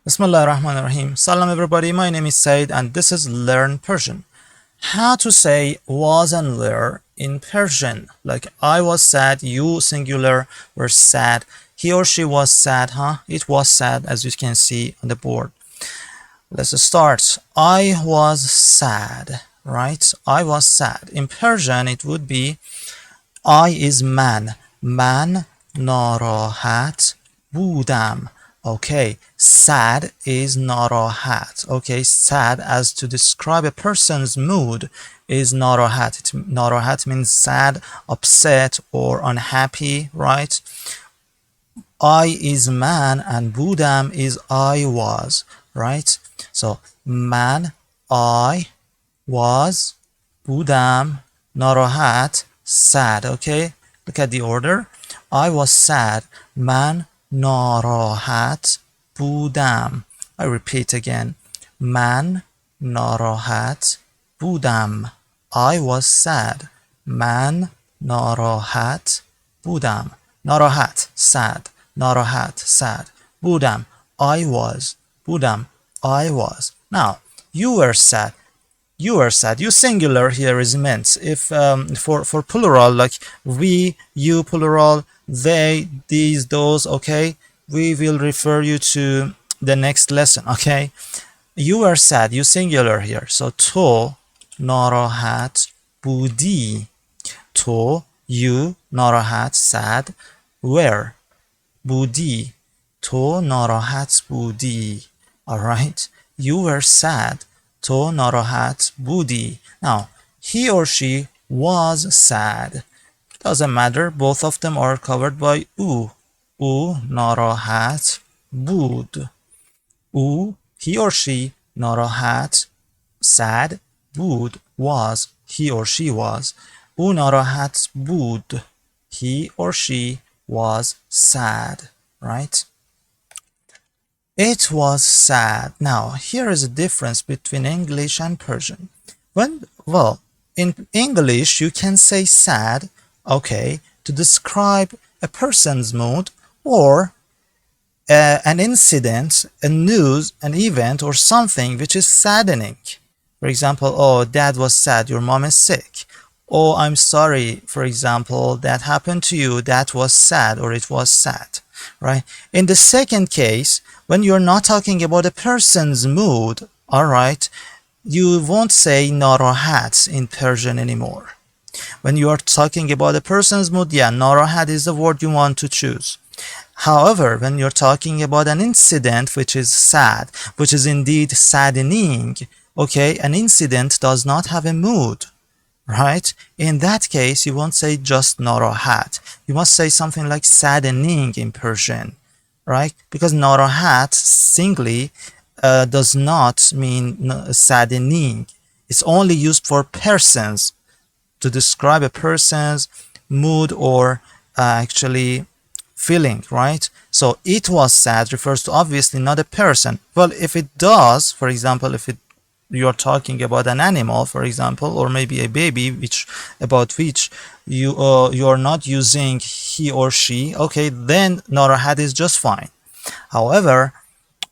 Bismillah ar-Rahman ar-Rahim. Salam everybody, my name is Saeed and this is Learn Persian. How to say was and were in Persian. Like I was sad, you singular were sad, he or she was sad, huh? It was sad as you can see on the board. Let's start. I was sad, right? I was sad. In Persian it would be I is man. Man ناراحت بودم. Okay, sad is ناراحت. Okay, sad as to describe a person's mood is ناراحت. ناراحت means sad, upset, or unhappy, right? I is man and بودم is I was, right? So man, I was, بودم, ناراحت, sad. Okay, look at the order. I was sad. من ناراحت بودم. I repeat again. من ناراحت بودم. I was sad. من ناراحت بودم. ناراحت, sad. ناراحت, sad. بودم, I was. بودم, I was. Now, you were sad. You were sad. You singular here is meant. If for plural, like we, you plural, they, these, those, okay, we will refer you to the next lesson, okay? You were sad. You singular here. So تو ناراحت بودی. تو, you, ناراحت, sad, were, بودی. تو ناراحت بودی. Alright? You were sad. تو ناراحت بودی. Now, he or she was sad. Doesn't matter, both of them are covered by او. او ناراحت بود. او, he or she, ناراحت, sad, بود, was, he or she was. او ناراحت بود. He or she was sad, right? It was sad. Now, here is a difference between English and Persian. Well, in English, you can say sad, okay, to describe a person's mood or an incident, a news, an event, or something which is saddening. For example, oh, dad was sad, your mom is sick. Oh, I'm sorry, for example, that happened to you, that was sad, or it was sad, right? In the second case, when you're not talking about a person's mood, all right, you won't say ناراحت in Persian anymore. When you are talking about a person's mood, yeah, ناراحت is the word you want to choose. However, when you're talking about an incident which is sad, which is indeed saddening, okay, an incident does not have a mood, right? In that case, you won't say just ناراحت. You must say something like saddening in Persian, right? Because ناراحت singly does not mean saddening. It's only used for persons to describe a person's mood or actually feeling, right? So it was sad refers to obviously not a person. Well, if it does, for example, if you're talking about an animal, for example, or maybe a baby about which you're not using he or she, okay, then ناراحت is just fine. However,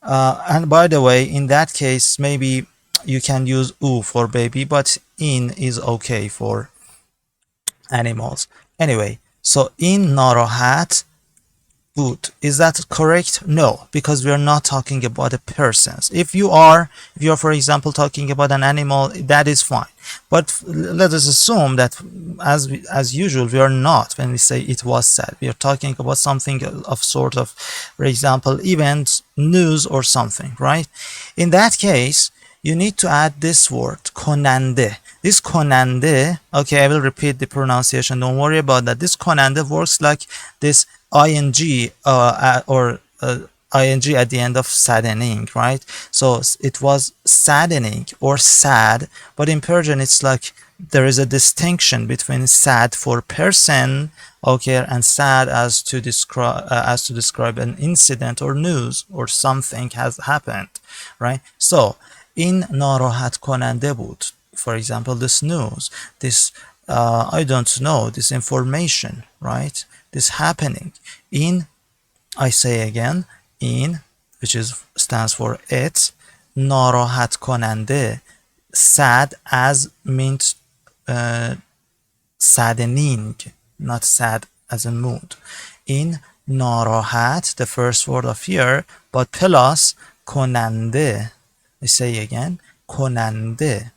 and by the way, in that case, maybe you can use u for baby, but in is okay for animals. Anyway, so in ناراحت بود. Is that correct? No, because we are not talking about the persons. If you're, for example, talking about an animal, that is fine. But let us assume that, as usual, we are not. When we say it was sad, we are talking about something of sort of, for example, event, news, or something, right? In that case, you need to add this word, کننده. This کننده, okay, I will repeat the pronunciation, don't worry about that. This کننده works like this ing or ing at the end of saddening, right? So it was saddening or sad, but in Persian it's like there is a distinction between sad for person, okay, and sad as to describe an incident or news or something has happened, right? So in ناراحت کننده بود, for example, this news, this I don't know, this information, right? This happening. In, I say again, in which is stands for it. ناراحت کننده. Sad as means saddening, not sad as a mood. In ناراحت, the first word of here, but plus کننده. I say again, کننده.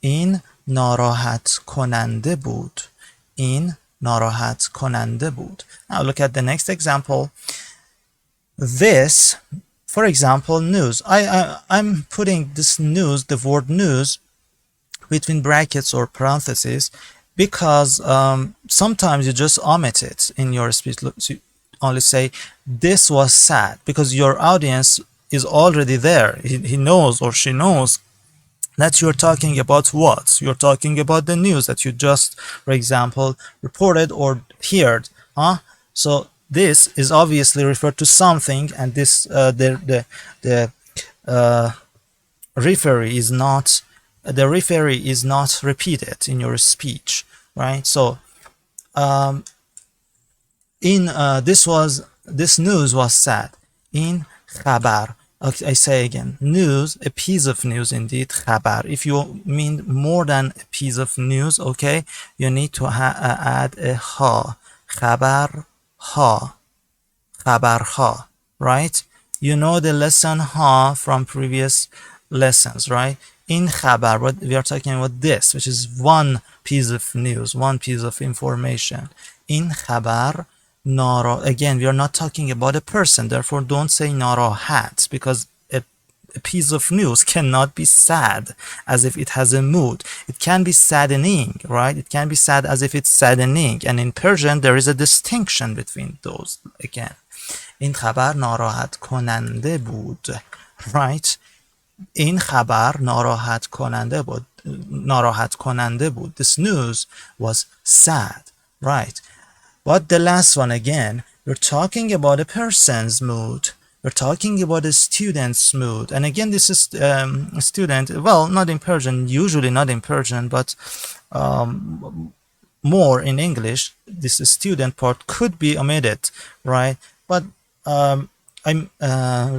این ناراحت کننده بود. این ناراحت کننده بود. Now look at the next example. This, for example, news. I'm putting this news, the word news, between brackets or parentheses because sometimes you just omit it in your speech. You only say, this was sad, because your audience is already there. He knows or she knows that you're talking about what? You're talking about the news that you just, for example, reported or heard. So this is obviously referred to something, and this the referee is not repeated in your speech, right? So this news was sad. In خبر. Okay, I say again, news, a piece of news indeed, خبر. If you mean more than a piece of news, okay, you need to add a ha. خبر ha. خبر ha, right? You know the lesson ha from previous lessons, right? In خبر, what we are talking about this, which is one piece of news, one piece of information. In خبر, again, we are not talking about a person, therefore don't say ناراحت, because a piece of news cannot be sad as if it has a mood. It can be saddening, right? It can be sad as if it's saddening, and in Persian there is a distinction between those again. این خبر ناراحت کننده بود, right? این خبر ناراحت کننده بود. This news was sad, right? But the last one again, we're talking about a person's mood. We're talking about a student's mood. And again, this is a student, well, not in Persian, usually not in Persian, but more in English. This student part could be omitted, right? But I'm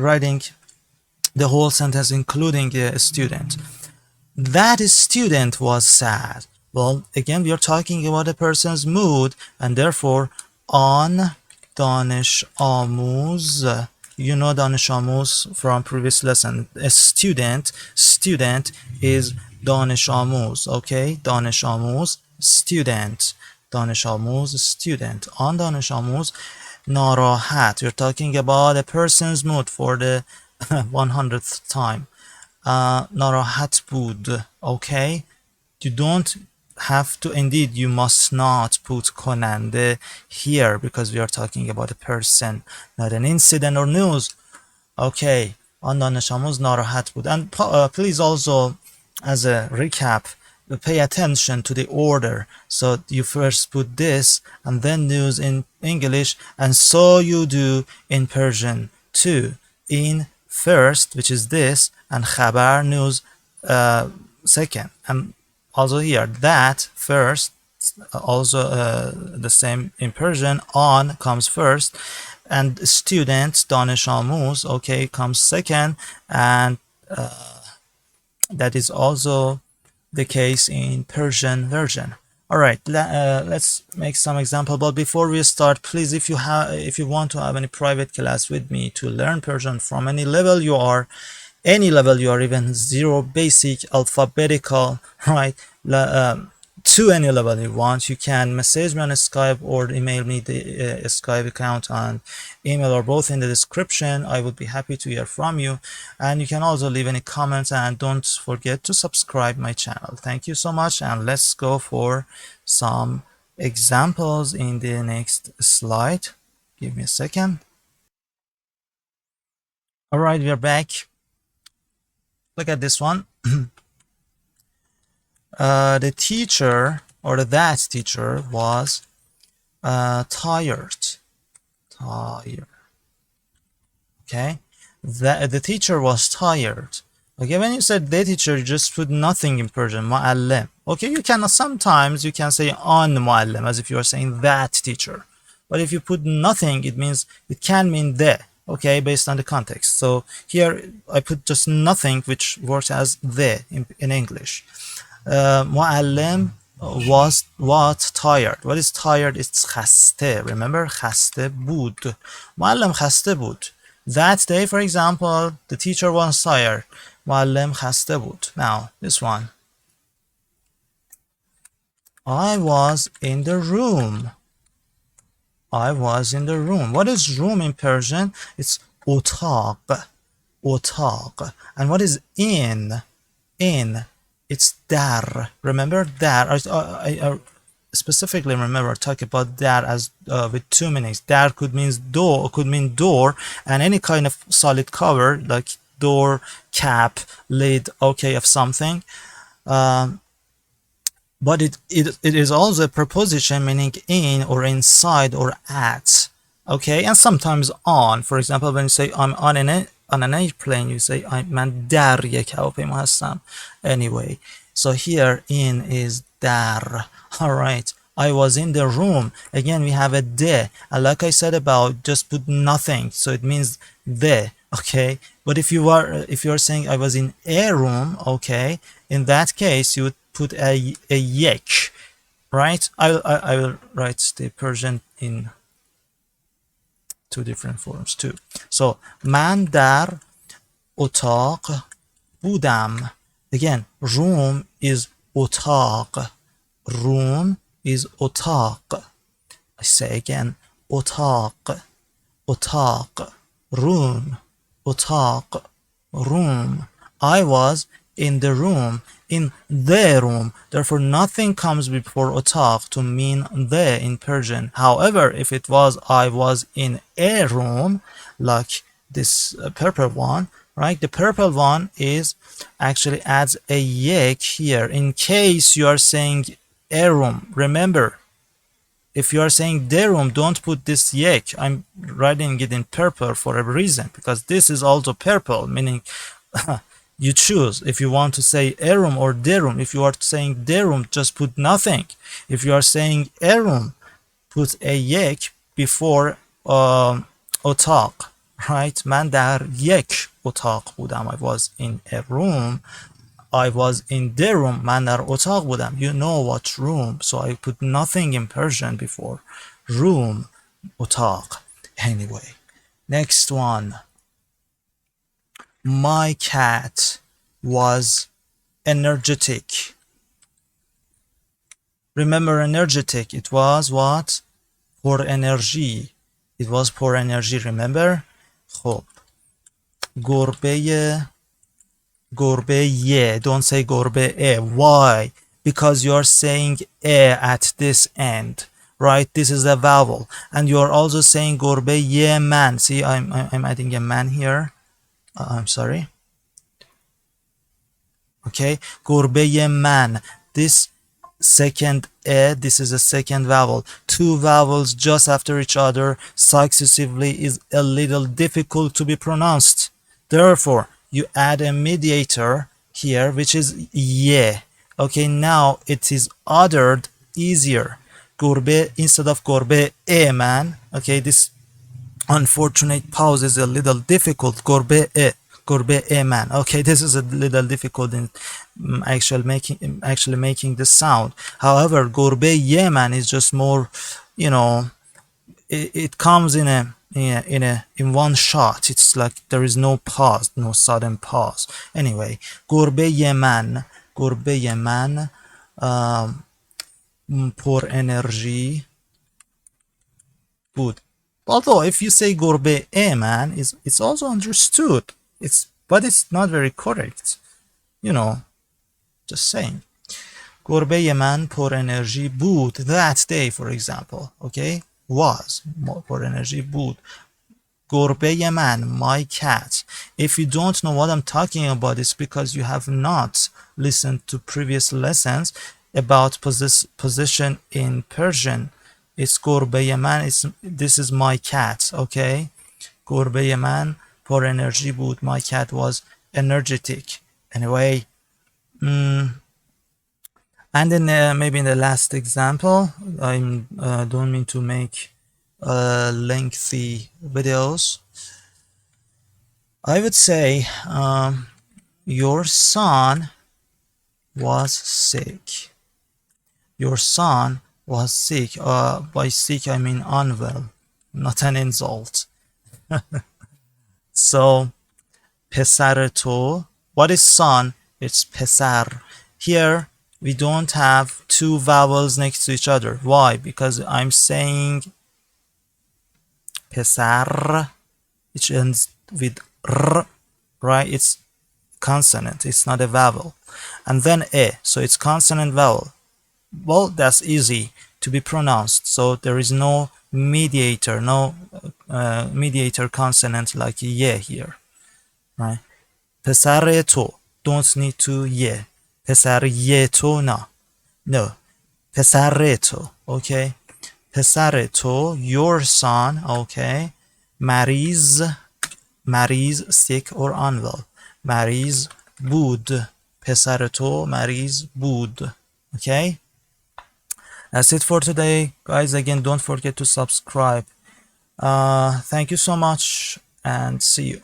writing the whole sentence including a student. That student was sad. Well, again, we are talking about a person's mood, and therefore, آن دانش آموز, you know دانش آموز from previous lesson. A student is دانش آموز, okay? دانش آموز, student. دانش آموز, student. آن دانش آموز ناراحت. We're talking about a person's mood for the 100th time. ناراحت بود, okay? You don't have to, indeed you must not put کننده here because we are talking about a person, not an incident or news. Okay, آن دانش آموز ناراحت بود. And please also, as a recap, pay attention to the order. So you first put this and then news in English, and so you do in Persian too. In first, which is this, and خبر, news, second. And also here, that first, also the same in Persian, on comes first, and student, دانش آموز, okay, comes second, and that is also the case in Persian version. All right, let's make some example. But before we start, please, if you want to have any private class with me to learn Persian from any level you are, even zero, basic, alphabetical, right, to any level you want, you can message me on Skype or email me the Skype account on email, or both in the description. I would be happy to hear from you, and you can also leave any comments, and don't forget to subscribe my channel. Thank you so much, and let's go for some examples in the next slide. Give me a second. All right, we are back. Look at this one. The teacher, or that teacher, was tired. Okay, the teacher was tired. Okay, when you said the teacher, you just put nothing in Persian, معلم. Okay, sometimes you can say on معلم, as if you are saying that teacher. But if you put nothing, it can mean the. okay, based on the context. So here I put just nothing, which works as the in English. معلم was what? Tired. What is tired? It's خسته. Remember خسته بود. معلم خسته بود. That day, for example, the teacher was tired. معلم خسته بود. Now this one. I was in the room. I was in the room. What is room in Persian? It's اتاق. اتاق. And what is in? In. It's dar. Remember dar? I specifically remember talk about dar as with two meanings. Dar could mean door, and any kind of solid cover like door, cap, lid, okay, of something. But it is also a preposition meaning in or inside or at, okay, and sometimes on. For example, when you say I'm on an airplane, you say من در یک هواپیما هستم. Anyway, so here in is در. All right, I was in the room. Again, we have a de, and like I said about, just put nothing, so it means the. Okay, but if you are saying I was in a room, okay, in that case you would put a yek, right? I will write the Persian in two different forms too. So من در اتاق بودم. Again, room is اتاق. Room is اتاق. I say again, اتاق. اتاق. Room. اتاق. Room. I was in the room, in the room. Therefore, nothing comes before otaq to mean the in Persian. However, if it was I was in a room, like this purple one, right? The purple one is actually adds a yek here in case you are saying a room. Remember, if you are saying the room, don't put this yek. I'm writing it in purple for a reason, because this is also purple, meaning you choose if you want to say a room or the room. If you are saying the room, just put nothing. If you are saying a room, put a yek before otaq, right? من در یک اتاق بودم. I was in a room. I was in the room. من در اتاق بودم. You know what room, so I put nothing in Persian before room, اتاق. Anyway, next one. My cat was energetic. Remember energetic, it was what? پر انرژی. It was پر انرژی, remember? خب. گربه یه. Don't say گربه ا. Why? Because you are saying a at this end, right? This is a vowel. And you are also saying گربه یه من. See, I'm adding a man here. I'm sorry. Okay, گربه من. This second a, this is a second vowel. Two vowels just after each other successively is a little difficult to be pronounced. Therefore, you add a mediator here, which is ye. Okay, now it is uttered easier. گربه instead of گربه a man. Okay, this unfortunate pause is a little difficult. گربه a man. Okay, this is a little difficult in actually making the sound. However, گربه یه man is just more, you know, it comes in one shot. It's like there is no pause, no sudden pause. Anyway, گربه یه من پر انرژی بود. Although if you say گربه a man, it's also understood. But it's not very correct. You know, just saying. گربه من پر انرژی بود. That day, for example, okay, was پر انرژی بود. گربه من, my cat. If you don't know what I'm talking about, it's because you have not listened to previous lessons about position in Persian. It's گربه من. This is my cat, okay? گربه من پر انرژی بود. My cat was energetic. Anyway, and then maybe in the last example, I don't mean to make lengthy videos. I would say your son was sick. Your son was sick. By sick I mean unwell, not an insult. So پسر تو, what is son? It's پسر. Here we don't have two vowels next to each other. Why? Because I'm saying پسر, which ends with r, right? It's consonant, it's not a vowel. And then e, so it's consonant vowel. Well, that's easy to be pronounced, so there is no mediator, no mediator consonant like ye here, right? پسر تو, don't need to ye. پسر ye تو, no. پسر تو, okay? پسر تو, your son, okay? مریض, sick or unwell. مریض بود. پسر تو مریض بود. Okay? That's it for today. Guys, again, don't forget to subscribe. Thank you so much and see you.